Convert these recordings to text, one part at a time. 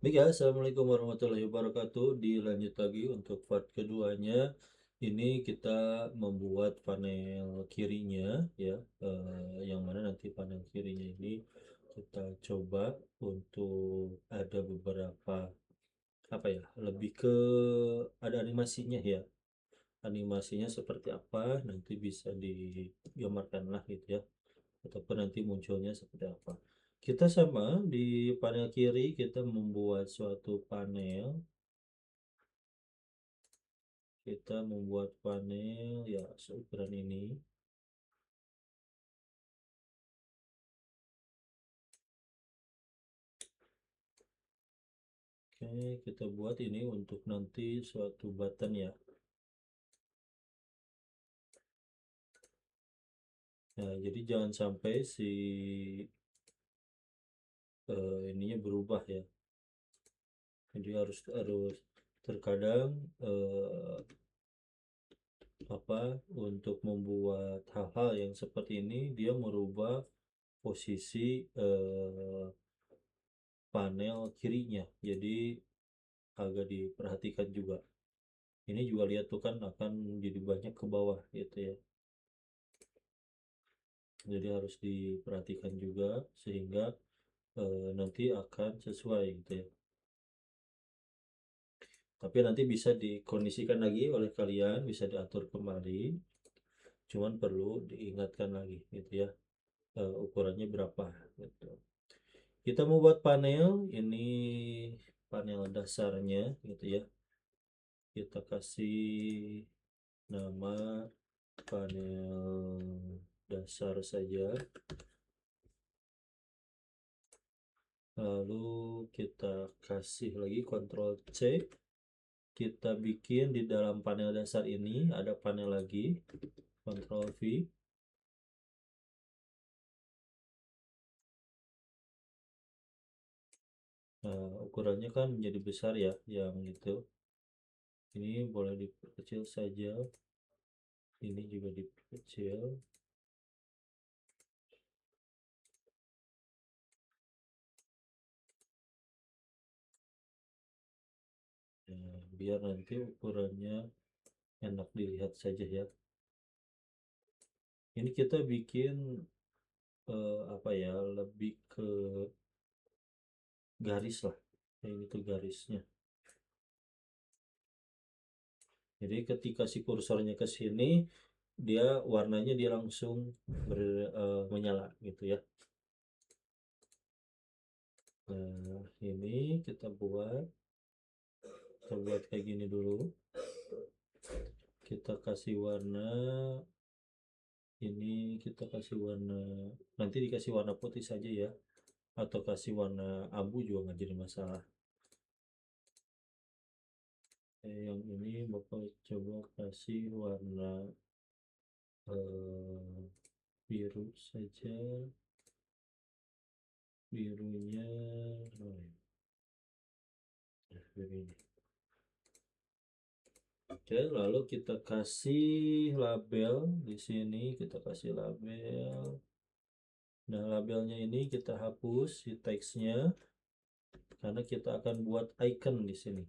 Baik ya, Assalamualaikum warahmatullahi wabarakatuh. Dilanjut lagi untuk part keduanya. Ini kita membuat panel kirinya ya, yang mana nanti panel kirinya ini kita coba untuk ada beberapa apa ya, lebih ke ada animasinya ya. Animasinya seperti apa nanti bisa digambarkan lah gitu ya, ataupun nanti munculnya seperti apa. Kita sama di panel kiri kita membuat suatu panel, kita membuat panel ya seukuran ini. Oke, kita buat ini untuk nanti suatu button ya. Nah, jadi jangan sampai si ininya berubah ya. Jadi harus harus terkadang apa untuk membuat hal-hal yang seperti ini dia merubah posisi panel kirinya, jadi agak diperhatikan juga. Ini juga lihat tuh kan akan jadi banyak ke bawah gitu ya, jadi harus diperhatikan juga sehingga nanti akan sesuai gitu ya. Tapi nanti bisa dikondisikan lagi oleh kalian, bisa diatur kembali, cuman perlu diingatkan lagi gitu ya, ukurannya berapa gitu. Kita mau buat panel ini, panel dasarnya gitu ya, kita kasih nama panel dasar saja, lalu kita kasih lagi Ctrl C, kita bikin di dalam panel dasar ini ada panel lagi, Ctrl V. Nah, ukurannya kan menjadi besar ya yang itu, ini boleh diperkecil saja, ini juga diperkecil. Nah, biar nanti ukurannya enak dilihat saja ya. Ini kita bikin apa ya, lebih ke garis lah, kayak gitu garisnya. Jadi ketika si kursornya ke sini, dia warnanya dia langsung menyala gitu ya. Nah, ini kita buat kayak gini dulu. Kita kasih warna, ini kita kasih warna, nanti dikasih warna putih saja ya, atau kasih warna abu juga nggak jadi masalah. Yang ini Bapak coba kasih warna eh, biru saja, birunya biru ini. Oke, lalu kita kasih label di sini, kita kasih label. Nah, labelnya ini kita hapus si teksnya karena kita akan buat icon di sini.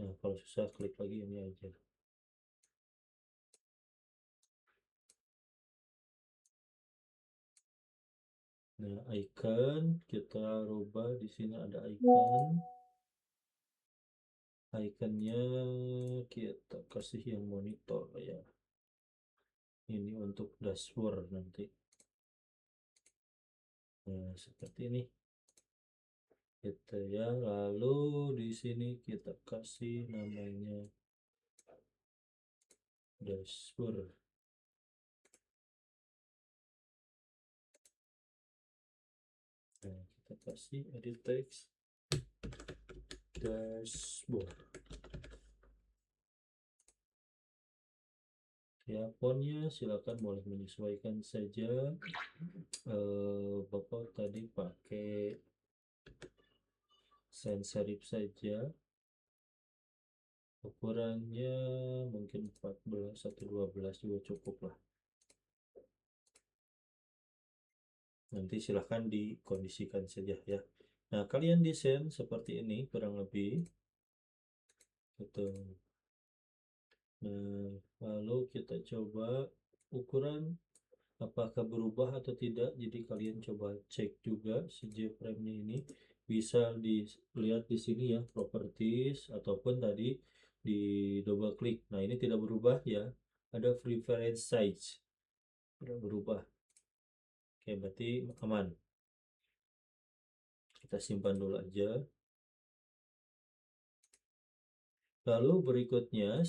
Nah, kalau susah klik lagi ini aja. Nah, icon kita rubah di sini ada icon. Iconnya kita kasih yang monitor ya. Ini untuk dashboard nanti. Nah, seperti ini gitu ya. Lalu di sini kita kasih namanya dashboard. Nah, kita kasih edit text dashboard. Ya, fontnya silakan boleh menyesuaikan saja. Bapak tadi pakai sans serif saja. Ukurannya mungkin 14 atau 12 juga cukup lah. Nanti silahkan dikondisikan saja ya. Nah, kalian desain seperti ini kurang lebih gitu. Nah, lalu kita coba ukuran apakah berubah atau tidak. Jadi kalian coba cek juga si J-frame-nya ini, bisa dilihat di sini ya, properties ataupun tadi di double klik. Nah, ini tidak berubah ya, ada preference size tidak berubah. Oke, berarti aman. Kita simpan dulu aja. Lalu berikutnya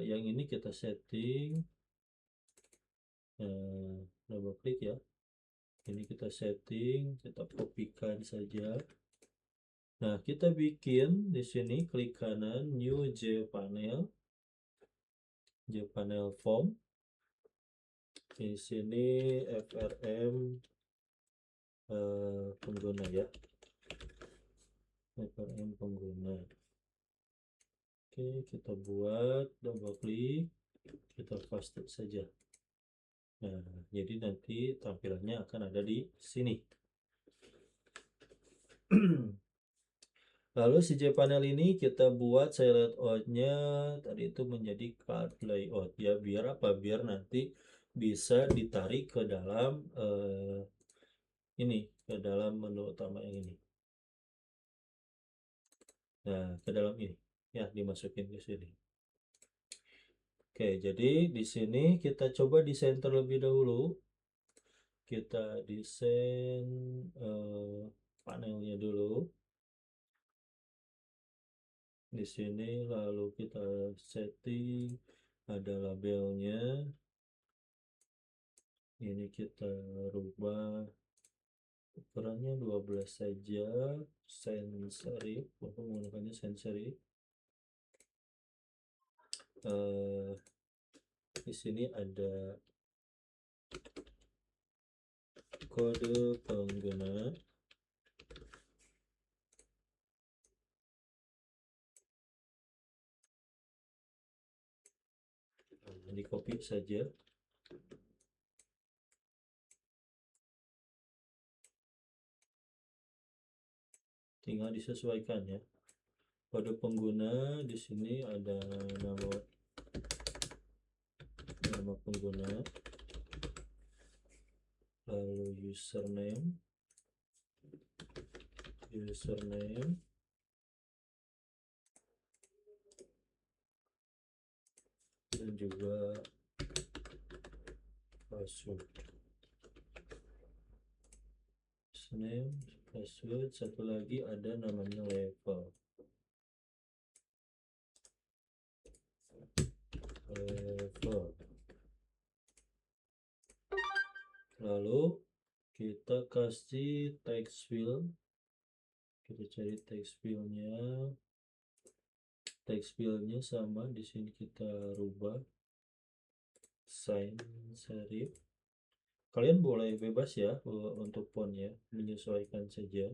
yang ini kita setting, double klik ya. Ini kita setting, kita kopikan saja. Nah, kita bikin di sini klik kanan new J-panel form. Di sini FRM pengguna ya. FRM pengguna. Oke, kita buat double klik, kita paste saja. Nah, jadi nanti tampilannya akan ada di sini. Lalu si J-panel ini kita buat saya layout-nya tadi itu menjadi card layout ya, biar apa? Biar nanti bisa ditarik ke dalam ini, ke dalam menu utama yang ini. Nah, ke dalam ini ya, dimasukin ke sini. Oke, jadi di sini kita coba desain terlebih dahulu. Kita desain panelnya dulu di sini, lalu kita setting, ada labelnya. Ini kita rubah ukurannya 12 saja, sans serif, aku menggunakannya sans serif. Di sini ada kode pengguna. Di copy saja. Tinggal disesuaikan ya. Kode pengguna di sini ada nama pengguna, lalu username, dan juga password. Username, password, satu lagi ada namanya level. Lalu kita kasih text field. Kita cari text fieldnya sama, di sini kita rubah sans serif. Kalian boleh bebas ya untuk fontnya, menyesuaikan saja.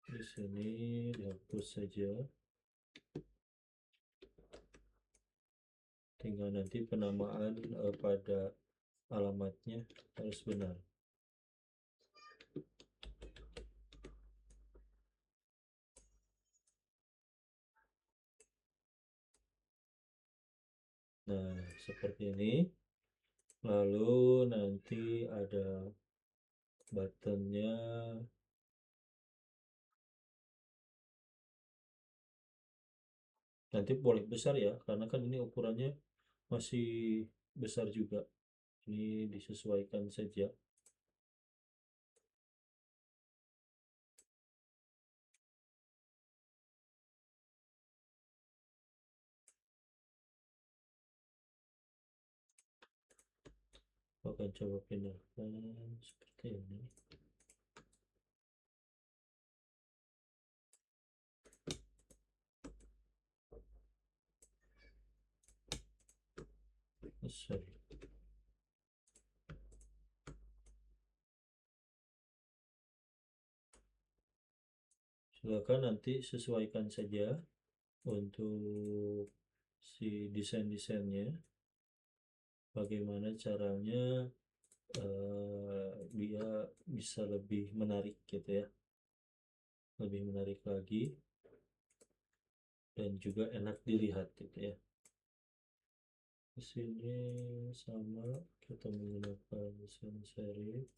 Di sini dihapus saja. Tinggal nanti penamaan pada alamatnya harus benar. Nah, seperti ini. Lalu nanti ada buttonnya. Nanti boleh besar ya, karena kan ini ukurannya masih besar juga. Ini disesuaikan saja. Akan coba pindahkan seperti ini. Sorry. Silakan nanti sesuaikan saja untuk si desain-desainnya, bagaimana caranya dia bisa lebih menarik gitu ya, lebih menarik lagi dan juga enak dilihat gitu ya. Di sini sama kita menggunakan sans serif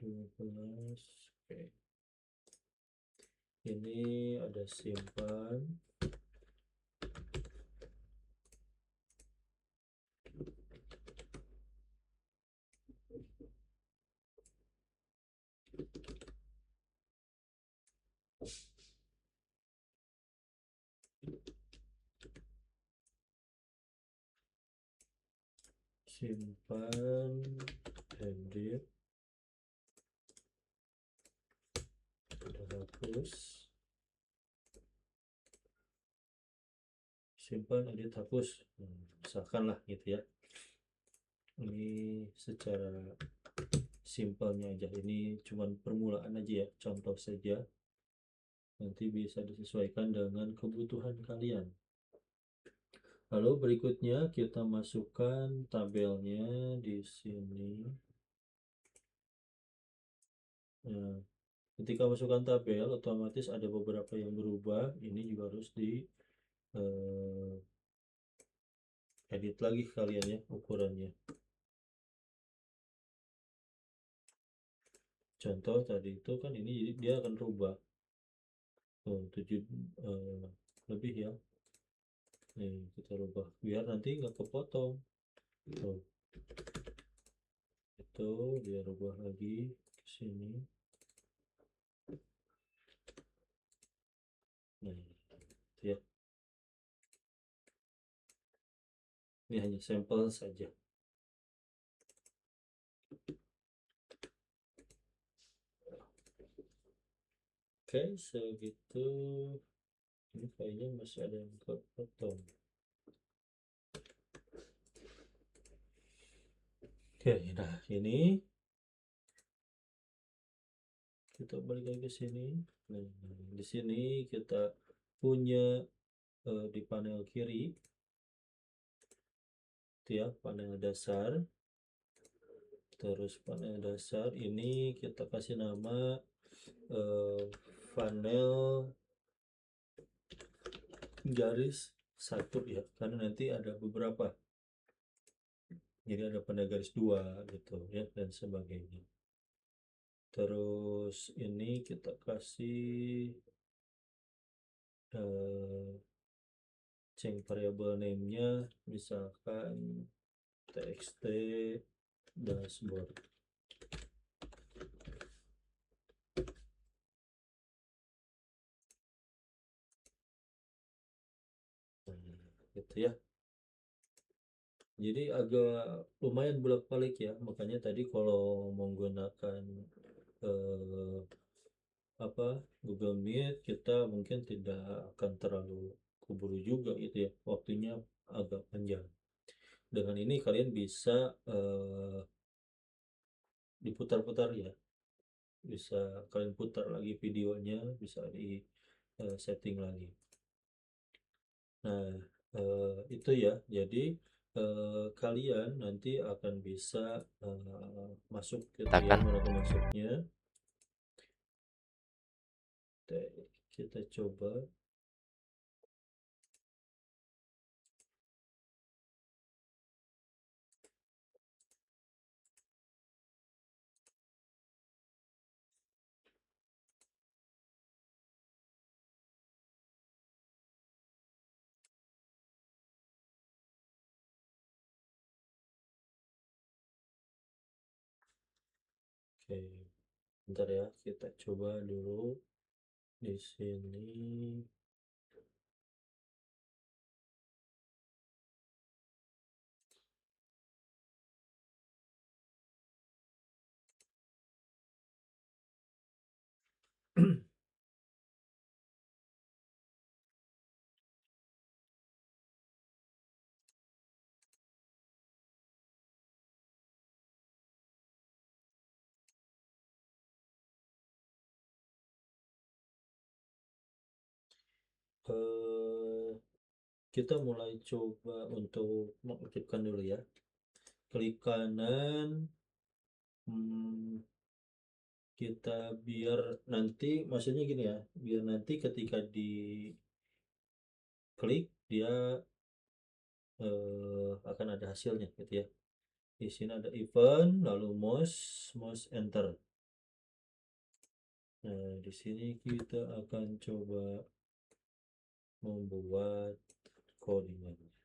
12. Oke, ini ada simpan. Simpan, edit, hapus, simpan, edit, hapus. Misalkan lah gitu ya. Ini secara simpelnya aja, ini cuman permulaan aja ya, contoh saja. Nanti bisa disesuaikan dengan kebutuhan kalian. Lalu berikutnya kita masukkan tabelnya di sini. Nah, ketika masukkan tabel, otomatis ada beberapa yang berubah. Ini juga harus di edit lagi kalian ya ukurannya. Contoh tadi itu kan ini jadi dia akan rubah 7 lebih ya. Nih kita rubah biar nanti nggak kepotong. Tuh, itu dia rubah lagi ke sini. Nah, itu ya. Ini hanya sampel saja. Oke, segitu. Ini kayaknya masih ada yang kepotong. Oke, nah ini kita balik lagi ke sini. Nah, di sini kita punya di panel kiri itu ya, panel dasar. Terus panel dasar ini kita kasih nama panel garis satu ya, karena nanti ada beberapa, jadi ada panel garis dua gitu ya dan sebagainya. Terus ini kita kasih change variable name-nya misalkan txt dashboard. Gitu ya. Jadi agak lumayan bolak-balik ya, makanya tadi kalau menggunakan eh, Google Meet kita mungkin tidak akan terlalu keburu juga gitu ya, waktunya agak panjang. Dengan ini kalian bisa diputar-putar ya, bisa kalian putar lagi videonya, bisa di setting lagi. Nah, itu ya. Jadi kalian nanti akan bisa masuk gitu ya, mana masuknya. Kita coba. Oke, bentar ya, kita coba dulu di sini. kita mulai coba untuk mengaktifkan dulu ya. Klik kanan, kita biar nanti, maksudnya gini ya, biar nanti ketika diklik dia akan ada hasilnya gitu ya. Di sini ada event, lalu mouse enter. Nah, di sini kita akan coba membuat codingannya.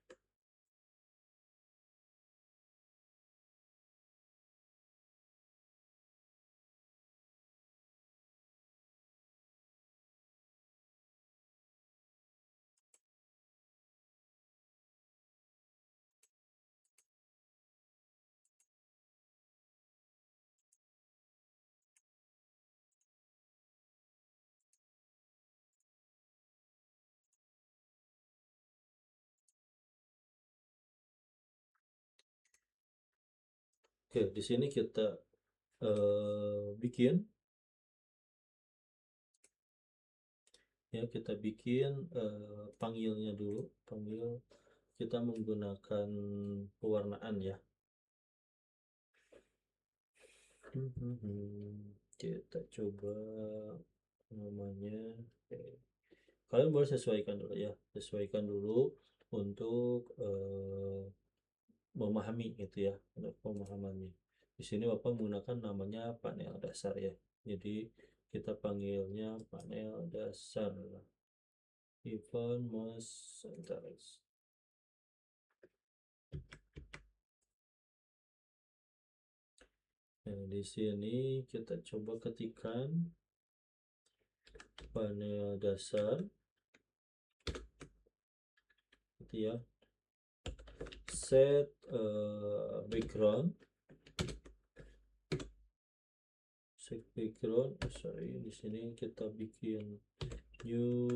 Oke, di sini kita bikin ya, kita bikin panggilnya dulu. Panggil kita menggunakan pewarnaan ya. Kita coba namanya. Kalian boleh sesuaikan dulu ya, sesuaikan dulu untuk memahami gitu ya, untuk pemahamannya. Di sini Bapak menggunakan namanya panel dasar ya. Jadi kita panggilnya panel dasar event mouse center. Nah, di sini kita coba ketikkan panel dasar gitu ya. Set background, sorry, di sini kita bikin new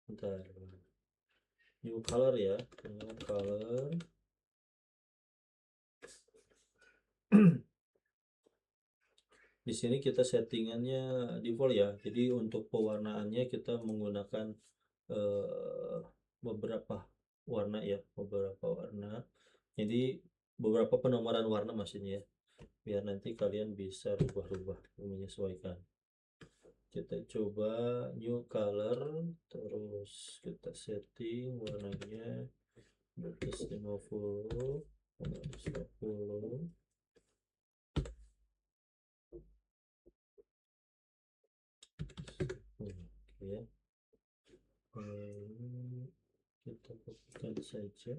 bentar, new color ya, new color. Di sini kita settingannya default ya, jadi untuk pewarnaannya kita menggunakan beberapa warna ya, beberapa warna. Jadi beberapa penomoran warna maksudnya ya, biar nanti kalian bisa rubah-rubah menyesuaikan. Kita coba new color, terus kita setting warnanya 250, 250. Oke ya. Kita kopikan saja.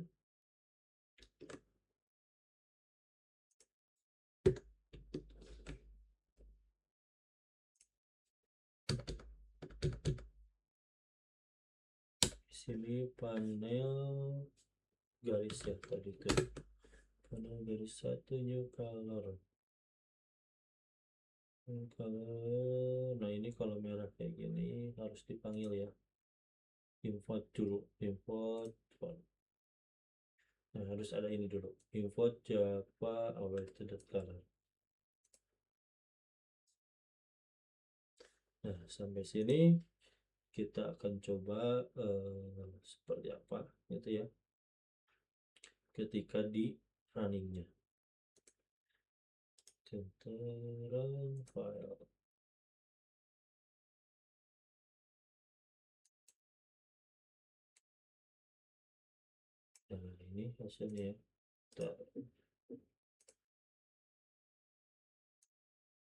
Di sini panel garis ya tadi tuh. Panel garis 1 new color. New color. Nah, ini kalau merah kayak gini harus dipanggil ya. Import dulu, import. Nah, harus ada ini dulu. Import Java awaited color. Nah, sampai sini kita akan coba seperti apa gitu ya ketika di runningnya. Run file. Nah, ini hasilnya ya.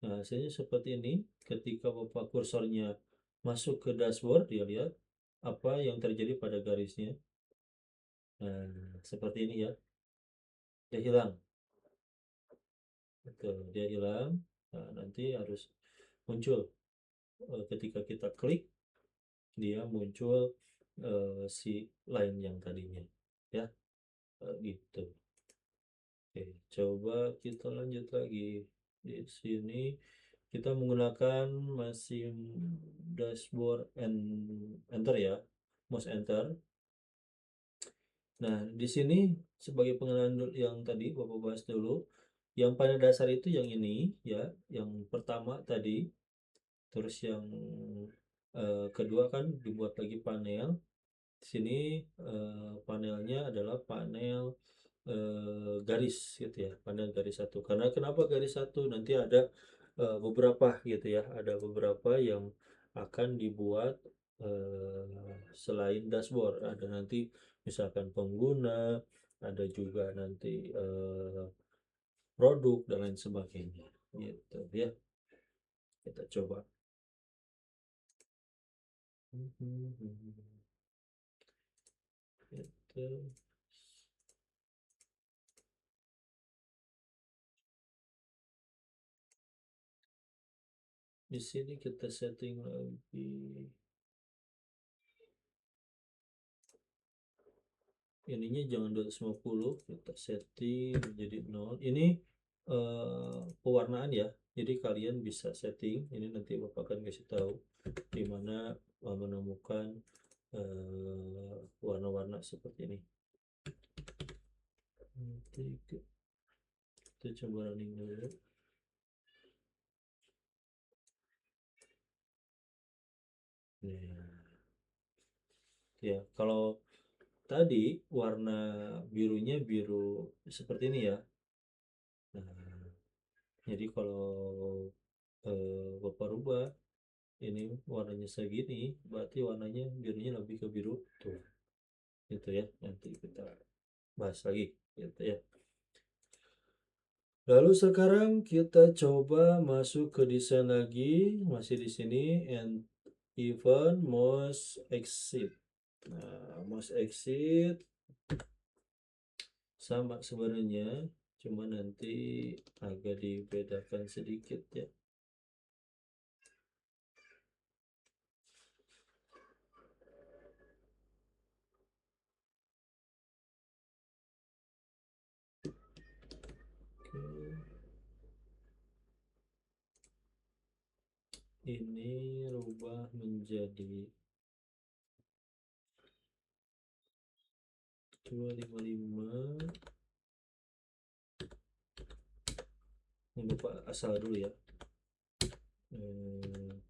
Nah, hasilnya seperti ini. Ketika Bapak kursornya masuk ke dashboard, dia lihat apa yang terjadi pada garisnya. Nah, seperti ini ya. Dia hilang. Betul, dia hilang. Nah, nanti harus muncul. Ketika kita klik, dia muncul si line yang tadinya. Ya, gitu. Oke, coba kita lanjut lagi. Di sini kita menggunakan masih dashboard and enter ya, mouse enter. Nah, di sini sebagai pengenalan yang tadi Bapak bahas dulu, Yang panel dasar itu yang ini ya, yang pertama tadi. Terus yang kedua kan dibuat lagi panel. Di sini panelnya adalah panel garis gitu ya, panel garis satu. Karena kenapa garis satu? Nanti ada beberapa gitu ya, ada beberapa yang akan dibuat selain dashboard. Ada nanti misalkan pengguna, ada juga nanti produk dan lain sebagainya gitu ya. Kita coba. Gitu. Di sini kita setting lagi ininya jangan 250, kita setting menjadi 0. Ini pewarnaan ya, jadi kalian bisa setting ini, nanti bapak akan kasih tahu di mana menemukan warna-warna seperti ini. Nanti kita coba running dulu. Nah, ya kalau tadi warna birunya biru seperti ini ya. Nah, jadi kalau bapak rubah ini warnanya segini, berarti warnanya birunya lebih ke biru tuh, gitu ya. Nanti kita bahas lagi, gitu ya. Lalu sekarang kita coba masuk ke desain lagi, masih di sini, and even mouse exit. Nah, mouse exit sama sebenarnya, cuma nanti agak dibedakan sedikit ya. Ini rubah menjadi 255. Ini bapak asal dulu ya.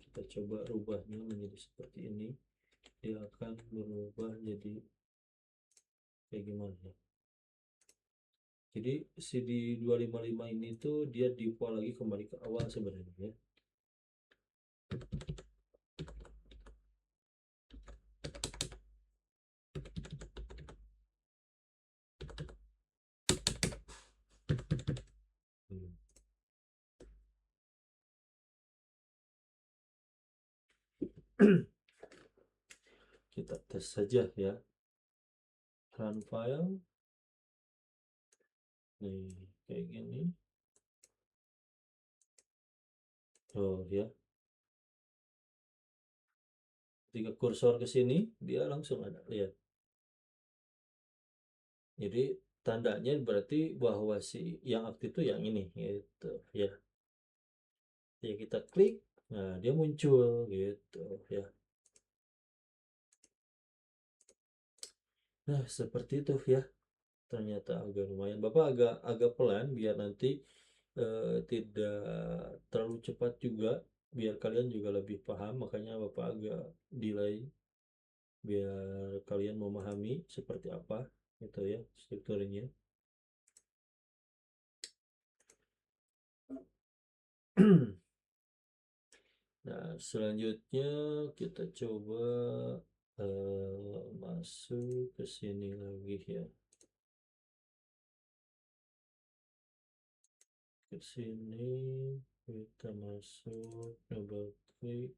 Kita coba rubahnya menjadi seperti ini. Dia akan berubah jadi kayak gimana ya. Jadi CD 255 ini tuh dia default lagi kembali ke awal sebenarnya ya. Kita tes saja ya. Run file. Nih, kayak gini. Oh ya. Ketika kursor ke sini, dia langsung ada, lihat. Jadi tandanya berarti bahwa si yang aktif itu yang ini gitu ya. Ya kita klik, nah dia muncul gitu ya. Nah, seperti itu ya. Ternyata agak lumayan. Bapak agak agak pelan biar nanti tidak terlalu cepat juga, biar kalian juga lebih paham. Makanya Bapak agak delay biar kalian memahami seperti apa gitu ya strukturnya. Nah, selanjutnya kita coba masuk ke sini lagi ya. Ke sini kita masuk, double klik.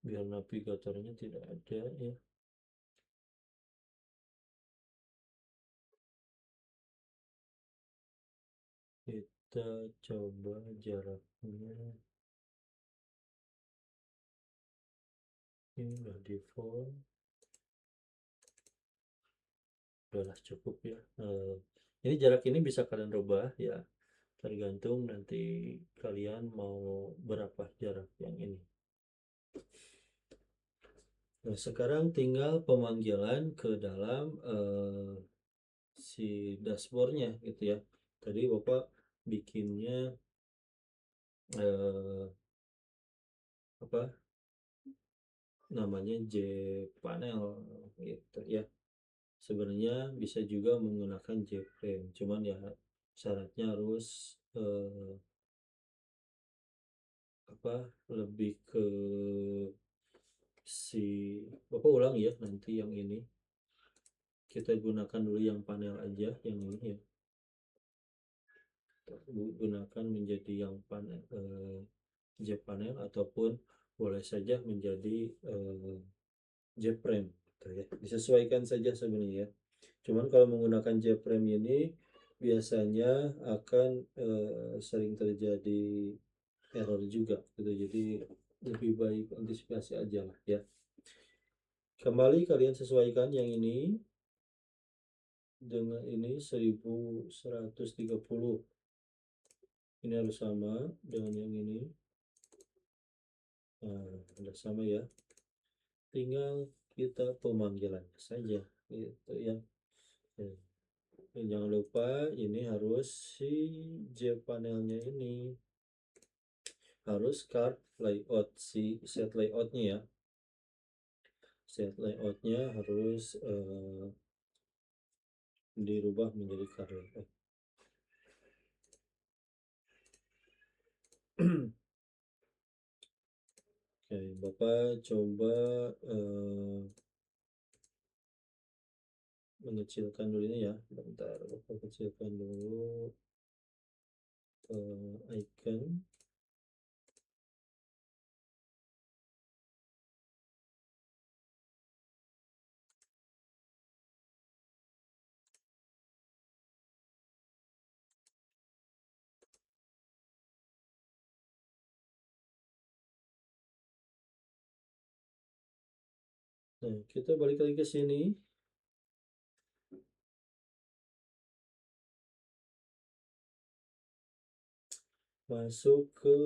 Biar navigatornya tidak ada ya. Kita coba jaraknya. Ini udah default. Udahlah cukup ya. Ini jarak ini bisa kalian rubah ya, tergantung nanti kalian mau berapa jarak yang ini. Nah, sekarang tinggal pemanggilan ke dalam si dashboardnya gitu ya. Tadi Bapak bikinnya apa namanya J-panel gitu ya. Sebenarnya bisa juga menggunakan J-frame, cuman ya syaratnya harus lebih ke si Bapak ulang ya nanti yang ini. Kita gunakan dulu yang panel aja, yang ini ya. Gunakan menjadi yang panel J-panel ataupun boleh saja menjadi J-frame gitu ya. Disesuaikan saja sebenarnya ya. Cuman kalau menggunakan J-frame ini biasanya akan sering terjadi error juga gitu. Jadi lebih baik antisipasi aja lah ya. Kembali kalian sesuaikan yang ini dengan ini 1130. Ini harus sama dengan yang ini. Nah, udah sama ya. Tinggal kita pemanggilannya saja gitu ya. Jangan lupa ini harus si J panelnya ini harus card layout, si set layoutnya ya. Set layoutnya harus dirubah menjadi card layout. Oke, Bapak coba mengecilkan dulu ini ya. Bentar, Bapak kecilkan dulu icon. Nah, kita balik lagi ke sini. Masuk ke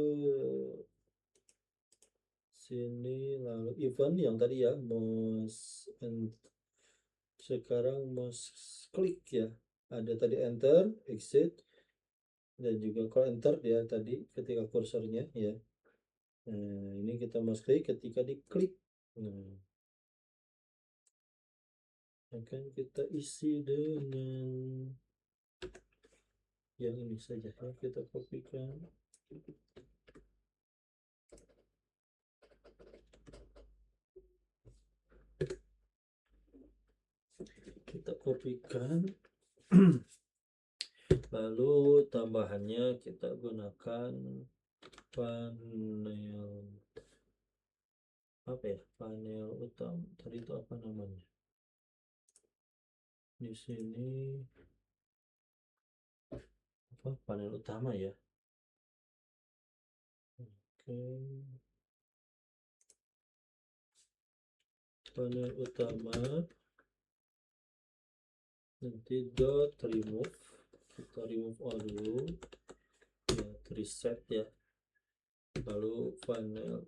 sini lalu event yang tadi ya, sekarang mouse klik ya. Ada tadi enter, exit, dan juga kalau enter dia tadi ketika kursornya ya. Nah, ini kita mouse klik ketika diklik. Nah, akan kita isi dengan yang ini saja ya. Kita kopikan. Kita kopikan. Lalu tambahannya kita gunakan panel apa ya, panel utama tadi itu apa namanya di sini, apa panel utama ya. Oke, panel utama nanti dot remove, kita remove all dulu ya, reset ya. Lalu panel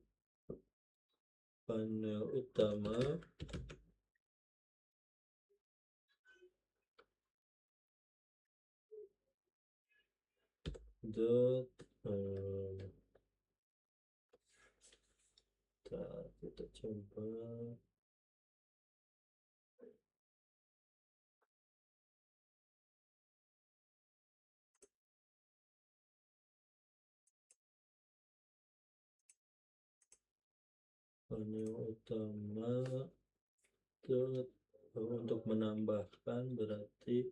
utama dot kita coba panel utama dot, untuk menambahkan berarti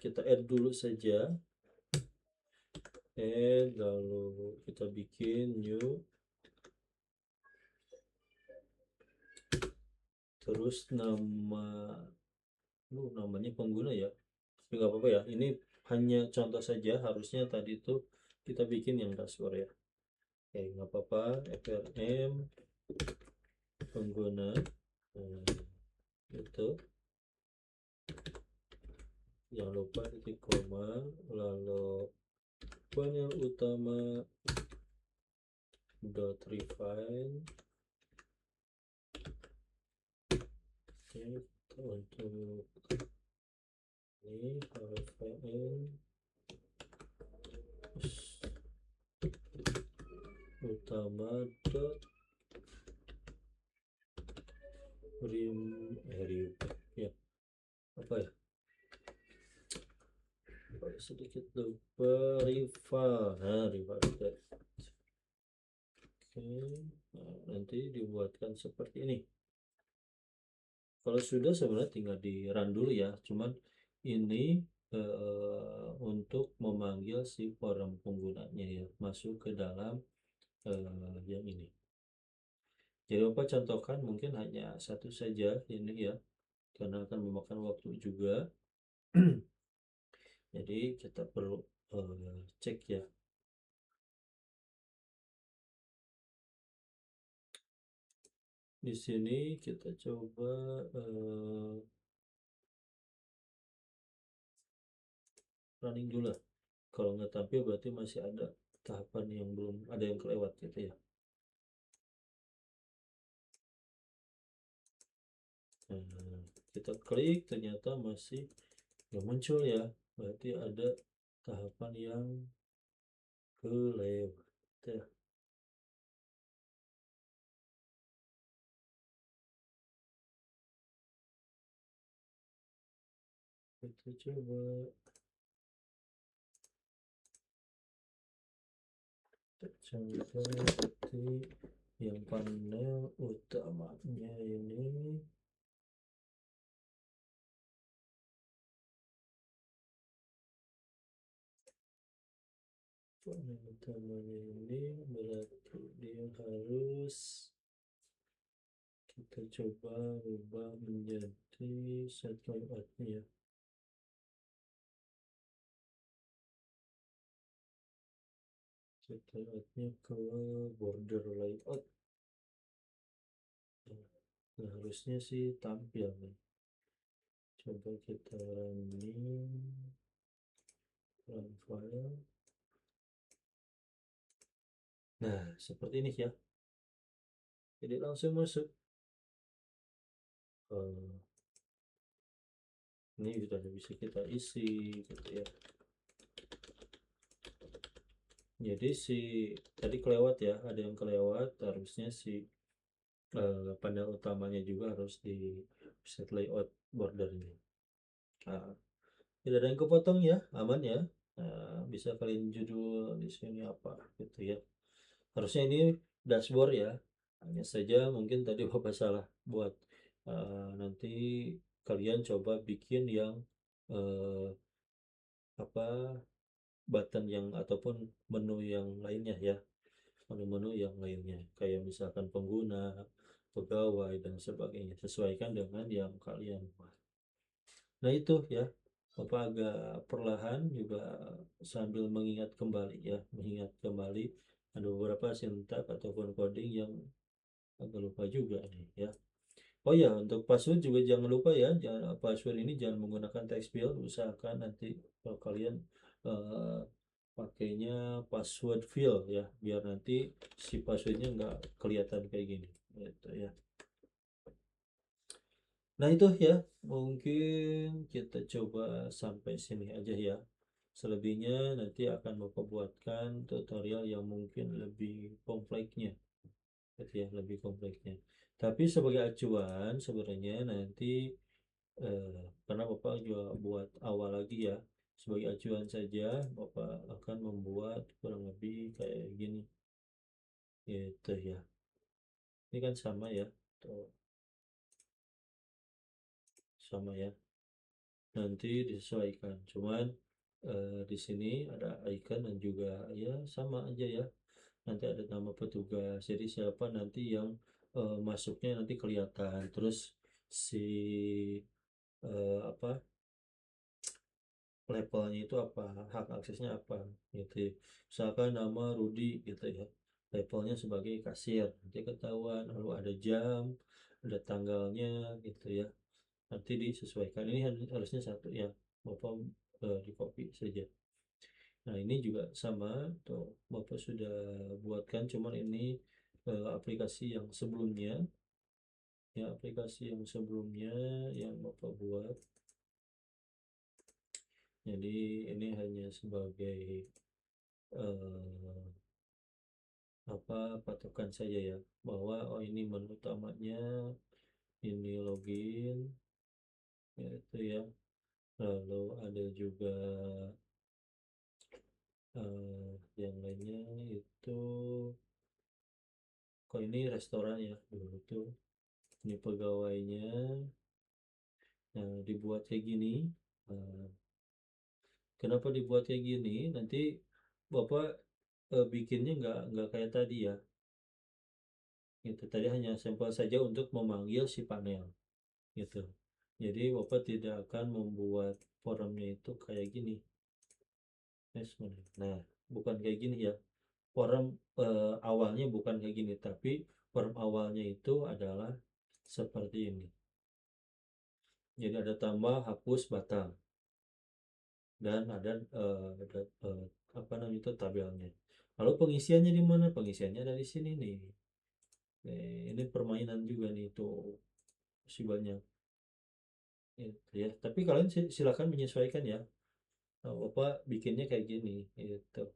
kita add dulu saja, lalu kita bikin new, terus namanya pengguna ya, tapi nggak apa-apa ya, ini hanya contoh saja, harusnya tadi itu kita bikin yang dashboard ya. Oke, nggak apa-apa, frm pengguna itu, jangan lupa titik koma, lalu panel utama dot refine untuk ini HVN utama dot ya apa ya, sedikit lupa, rival. Nah, rival tag. Oke, nah, nanti dibuatkan seperti ini. Kalau sudah sebenarnya tinggal di run dulu ya, cuman ini untuk memanggil si forum penggunanya ya masuk ke dalam yang ini. Jadi Bapak contohkan mungkin hanya satu saja ini ya, karena akan memakan waktu juga. Jadi kita perlu cek ya. Di sini kita coba running dulu lah. Kalau nggak tampil berarti masih ada tahapan yang belum ada yang kelewat gitu ya. Nah, kita klik ternyata masih nggak muncul ya, berarti ada tahapan yang kelewat ya. Kita coba contoh seperti yang panel utamanya ini. Panel utamanya ini berarti dia harus kita coba ubah menjadi set layoutnya ya. Set layoutnya ke border layout. Nah, harusnya sih tampil nih. Coba kita running, run file. Nah, seperti ini ya. Jadi langsung masuk. Ini sudah bisa kita isi gitu ya. Jadi si tadi kelewat ya, ada yang kelewat, harusnya si panel utamanya juga harus di set layout bordernya. Nah, tidak ada yang kepotong ya, aman ya. Nah, bisa kalian judul di sini apa gitu ya. Harusnya ini dashboard ya. Hanya saja mungkin tadi Bapak salah buat. Nanti kalian coba bikin yang eh, apa button yang ataupun menu yang lainnya ya. Menu-menu yang lainnya kayak misalkan pengguna, pegawai dan sebagainya. Sesuaikan dengan yang kalian buat. Nah itu ya, Bapak agak perlahan juga sambil mengingat kembali ya, mengingat kembali ada beberapa sintak ataupun coding yang agak lupa juga nih ya. Oh ya, untuk password juga jangan lupa ya, jangan password ini jangan menggunakan text field, usahakan nanti kalau kalian eh, pakainya password field ya, biar nanti si passwordnya nggak kelihatan kayak gini, gitu ya. Nah itu ya, mungkin kita coba sampai sini aja ya. Selebihnya nanti akan Bapak buatkan tutorial yang mungkin lebih kompleksnya, gitu ya, lebih kompleksnya. Tapi sebagai acuan sebenarnya nanti karena Bapak juga buat awal lagi ya, sebagai acuan saja Bapak akan membuat kurang lebih kayak gini, gitu ya. Ini kan sama ya, tuh, sama ya. Nanti disesuaikan cuman di sini ada icon dan juga ya sama aja ya, nanti ada nama petugas jadi siapa nanti yang masuknya nanti kelihatan terus si apa levelnya itu apa, hak aksesnya apa gitu ya. Misalkan nama Rudi gitu ya, levelnya sebagai kasir nanti ketahuan, lalu ada jam, ada tanggalnya gitu ya, nanti disesuaikan. Ini harusnya satu ya, Bapak di copy saja. Nah ini juga sama tuh, Bapak sudah buatkan cuman ini aplikasi yang sebelumnya ya aplikasi yang sebelumnya yang Bapak buat. Jadi ini hanya sebagai eh, apa patokan saja ya, bahwa oh ini menu utamanya, ini login, yaitu ya. Lalu ada juga yang lainnya itu, kok ini restoran ya dulu tuh, ini pegawainya. Nah, dibuat kayak gini. Nah, kenapa dibuat kayak gini? Nanti Bapak bikinnya nggak kayak tadi ya. Itu tadi hanya sampel saja untuk memanggil si panel gitu. Jadi Bapak tidak akan membuat forumnya itu kayak gini. Nah, bukan kayak gini ya. Forum awalnya bukan kayak gini, tapi forum awalnya itu adalah seperti ini. Jadi ada tambah, hapus, batal, dan ada apa namanya itu tabelnya. Lalu pengisiannya di mana? Pengisiannya ada di sini nih. Ini permainan juga nih tuh, masih banyak. Gitu ya. Tapi kalian silakan menyesuaikan ya. Nah, Bapak bikinnya kayak gini gitu.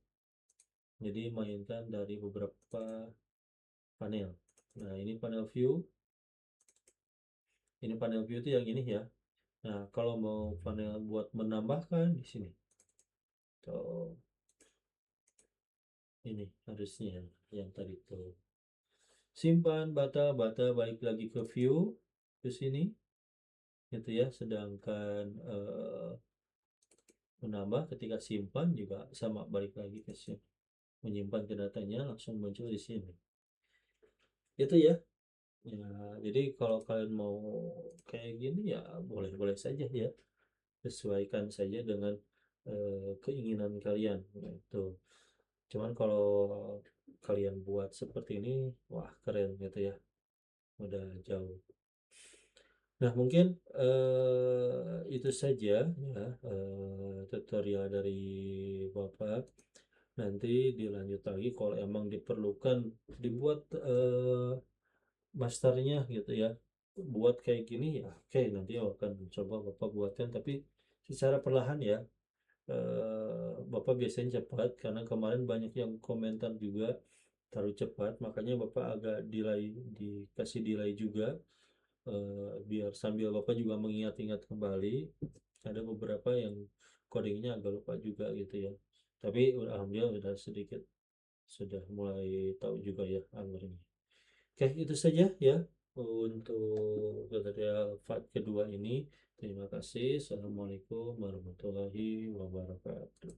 Jadi mainkan dari beberapa panel. Nah, ini panel view. Ini panel view itu yang ini ya. Nah, kalau mau panel buat menambahkan di sini. Tuh, ini harusnya yang tadi tuh. Simpan, bata, balik lagi ke view ke sini. Gitu ya. Sedangkan menambah ketika simpan juga sama, balik lagi ke sini. Menyimpan ke datanya langsung muncul di sini. Itu ya. Ya, jadi kalau kalian mau kayak gini ya boleh-boleh saja ya. Sesuaikan saja dengan keinginan kalian gitu. Cuman kalau kalian buat seperti ini, wah keren gitu ya, udah jauh. Nah mungkin itu saja ya tutorial dari Bapak. Nanti dilanjut lagi kalau emang diperlukan dibuat masternya gitu ya. Buat kayak gini ya, oke nanti akan coba Bapak buatkan, tapi secara perlahan ya. Bapak biasanya cepat karena kemarin banyak yang komentar juga terlalu cepat, makanya Bapak agak delay, dikasih delay juga biar sambil Bapak juga mengingat-ingat kembali. Ada beberapa yang codingnya agak lupa juga gitu ya, tapi alhamdulillah udah sedikit sudah mulai tahu juga ya algoritma. Oke, itu saja ya untuk tutorial part kedua ini. Terima kasih. Assalamualaikum warahmatullahi wabarakatuh.